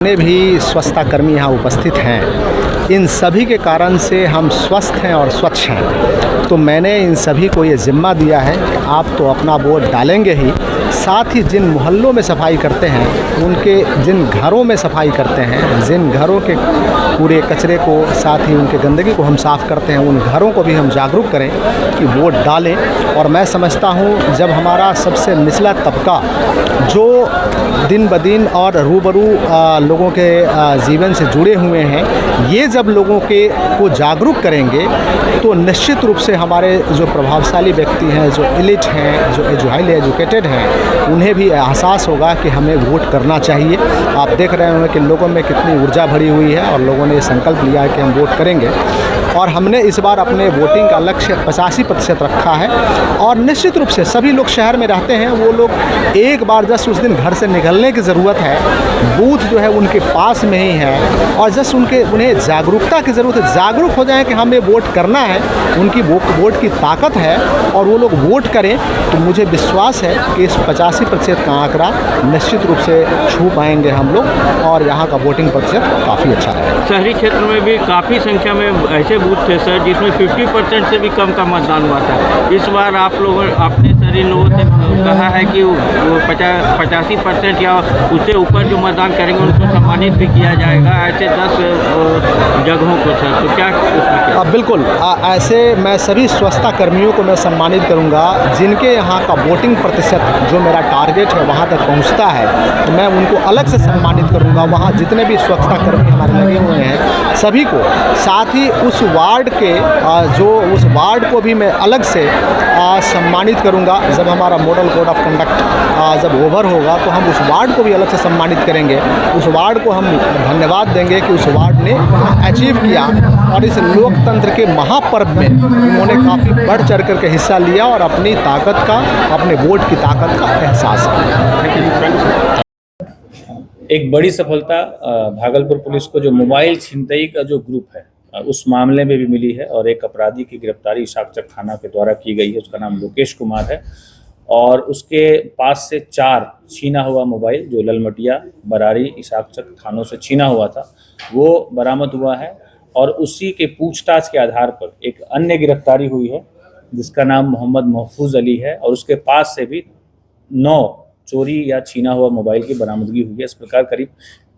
जितने भी स्वच्छता कर्मी यहाँ उपस्थित हैं, इन सभी के कारण से हम स्वस्थ हैं और स्वच्छ हैं। तो मैंने इन सभी को ये ज़िम्मा दिया है कि आप तो अपना वोट डालेंगे ही, साथ ही जिन मोहल्लों में सफाई करते हैं, उनके जिन घरों में सफाई करते हैं, जिन घरों के पूरे कचरे को, साथ ही उनके गंदगी को हम साफ़ करते हैं, उन घरों को भी हम जागरूक करें कि वोट डालें। और मैं समझता हूँ जब हमारा सबसे निचला तबका जो दिन ब दिन और रूबरू लोगों के जीवन से जुड़े हुए हैं, ये जब लोगों को जागरूक करेंगे तो निश्चित रूप से हमारे जो प्रभावशाली व्यक्ति हैं, जो एलिट हैं, जो हाईली एजुकेटेड हैं, उन्हें भी एहसास होगा कि हमें वोट करना चाहिए। आप देख रहे होंगे कि लोगों में कितनी ऊर्जा भरी हुई है और लोगों ने संकल्प लिया है कि हम वोट करेंगे। और हमने इस बार अपने वोटिंग का लक्ष्य 85% रखा है। और निश्चित रूप से सभी लोग शहर में रहते हैं, वो लोग एक बार जस्ट उस दिन घर से निकलने की ज़रूरत है, बूथ जो है उनके पास में ही है, और जस्ट उन्हें जागरूकता की ज़रूरत है। जागरूक हो जाएं कि हमें वोट करना है, उनकी वोट की ताकत है और वो लोग वोट करें। तो मुझे विश्वास है कि इस 85% का आंकड़ा निश्चित रूप से छू पाएंगे हम लोग, और यहाँ का वोटिंग प्रतिशत काफ़ी अच्छा है। शहरी क्षेत्र में भी काफ़ी संख्या में ऐसे बूथ थे सर जिसमें 50% से भी कम का मतदान हुआ था। इस बार आप लोगों आपने सभी लोगों से कहा है कि वो 85% या उससे ऊपर जो मतदान करेंगे उनको सम्मानित भी किया जाएगा, ऐसे 10 जगहों को सर। तो क्या उसमें क्या? बिल्कुल, ऐसे मैं सभी स्वच्छता कर्मियों को मैं सम्मानित करूंगा जिनके यहाँ का वोटिंग प्रतिशत जो मेरा टारगेट है वहाँ तक पहुँचता है, तो मैं उनको अलग से सम्मानित करूंगा। वहाँ जितने भी स्वच्छता कर्मी हमारे लगे हुए हैं सभी को, साथ ही उस वार्ड के उस वार्ड को भी मैं अलग से सम्मानित करूंगा। जब हमारा मॉडल कोड ऑफ कंडक्ट जब ओवर होगा तो हम उस वार्ड को भी अलग से सम्मानित करेंगे। उस वार्ड को हम धन्यवाद देंगे कि उस वार्ड ने अचीव किया और इस लोकतंत्र के महापर्व में उन्होंने काफ़ी बढ़ चढ़ करके हिस्सा लिया और अपनी ताकत का, अपने वोट की ताकत का एहसास किया। एक बड़ी सफलता भागलपुर पुलिस को जो मोबाइल छिनतई का जो ग्रुप है उस मामले में भी मिली है, और एक अपराधी की गिरफ्तारी इसाकचक थाना के द्वारा की गई है। उसका नाम लोकेश कुमार है, और उसके पास से 4 छीना हुआ मोबाइल जो ललमटिया, बरारी, इसाकचक थानों से छीना हुआ था वो बरामद हुआ है। और उसी के पूछताछ के आधार पर एक अन्य गिरफ्तारी हुई है जिसका नाम मोहम्मद महफूज अली है, और उसके पास से भी 9 चोरी या छीना हुआ मोबाइल की बरामदगी हुई है। इस प्रकार करीब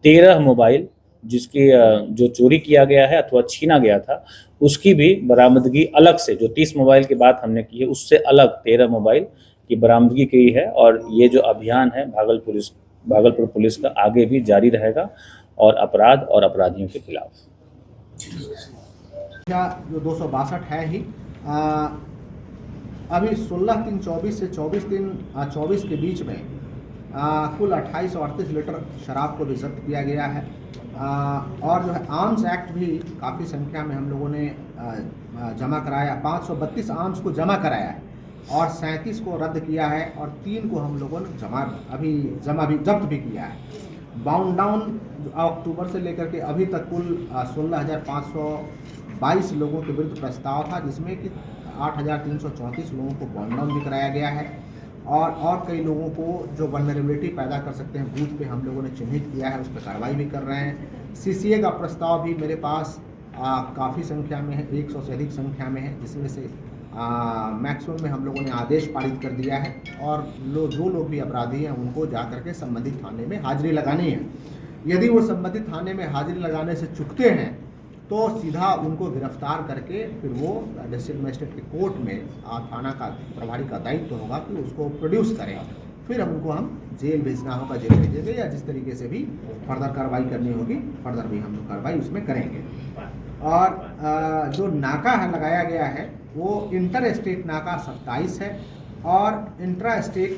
13 मोबाइल जिसकी जो चोरी किया गया है अथवा छीना गया था उसकी भी बरामदगी अलग से, जो 30 मोबाइल की बात हमने की है उससे अलग 13 मोबाइल की बरामदगी की है। और ये जो अभियान है भागलपुर पुलिस का आगे भी जारी रहेगा, और अपराध और अपराधियों के खिलाफ जो 262 है ही अभी 16/3/24 से 24/3/24 के बीच में कुल 2838 लीटर शराब को भी जब्त किया गया है। और जो है आर्म्स एक्ट भी काफ़ी संख्या में हम लोगों ने जमा कराया। 532 आर्म्स को जमा कराया है और 37 को रद्द किया है, और 3 को हम लोगों ने जब्त भी किया है। बाउंड डाउन अक्टूबर से लेकर के अभी तक कुल 16,522 लोगों के विरुद्ध प्रस्ताव था, जिसमें कि 8,334 लोगों को बाउंड डाउन भी कराया गया है, और कई लोगों को जो वल्नरेबिलिटी पैदा कर सकते हैं बूथ पे हम लोगों ने चिन्हित किया है, उस पर कार्रवाई भी कर रहे हैं। सीसीए का प्रस्ताव भी मेरे पास काफ़ी संख्या में है, 100 से अधिक संख्या में है, जिसमें से मैक्सिमम में हम लोगों ने आदेश पारित कर दिया है, और जो लोग भी अपराधी हैं उनको जा करके संबंधित थाने में हाजिरी लगानी है। यदि वो संबंधित थाने में हाजिरी लगाने से चूकते हैं तो सीधा उनको गिरफ्तार करके फिर वो डिस्ट्रिक्ट मजिस्ट्रेट के कोर्ट में थाना का प्रभारी का दायित्व होगा कि उसको प्रोड्यूस करें, फिर हम जेल भेजना होगा, जेल भेजेंगे, या जिस तरीके से भी फर्दर कार्रवाई करनी होगी फर्दर भी हम लोग कार्रवाई उसमें करेंगे। और जो नाका है लगाया गया है वो इंटर स्टेट नाका 27 है, और इंट्रा स्टेट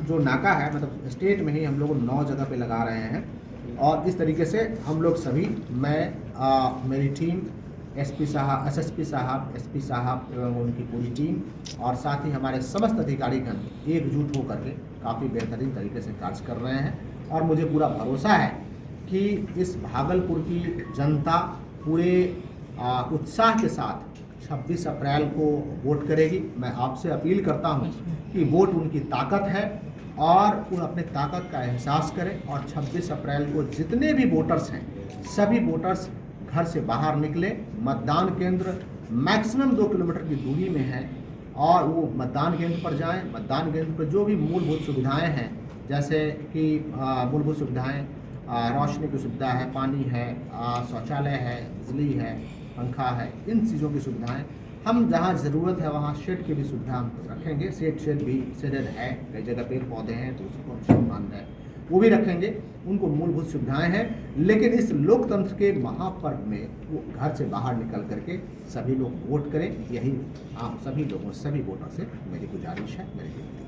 जो नाका है मतलब स्टेट में ही हम लोग 9 जगह पे लगा रहे हैं। और इस तरीके से हम लोग सभी, मैं मेरी टीम, एसपी साहब, एसएसपी साहब, एसपी साहब एवं उनकी पूरी टीम, और साथ ही हमारे समस्त अधिकारीगण एकजुट होकर के काफ़ी बेहतरीन तरीके से कार्य कर रहे हैं। और मुझे पूरा भरोसा है कि इस भागलपुर की जनता पूरे उत्साह के साथ 26 अप्रैल को वोट करेगी। मैं आपसे अपील करता हूं कि वोट उनकी ताकत है, और वो अपने ताकत का एहसास करें और 26 अप्रैल को जितने भी वोटर्स हैं सभी वोटर्स घर से बाहर निकले। मतदान केंद्र मैक्सिमम 2 किलोमीटर की दूरी में है और वो मतदान केंद्र पर जाएं। मतदान केंद्र पर जो भी मूलभूत सुविधाएं हैं जैसे कि मूलभूत सुविधाएं रोशनी की सुविधा है, पानी है, शौचालय है, बिजली है, पंखा है, इन चीज़ों की सुविधाएं हम जहां ज़रूरत है वहां शेड की भी सुविधा हम रखेंगे। शेड है, कई जगह पेड़ पौधे हैं तो उसको हम शेड मान रहे हैं, वो भी रखेंगे। उनको मूलभूत सुविधाएं हैं, लेकिन इस लोकतंत्र के महापर्व में वो घर से बाहर निकल करके सभी लोग वोट करें। यही आप सभी लोगों सभी वोटर से मेरी गुजारिश है, मेरी विनती है।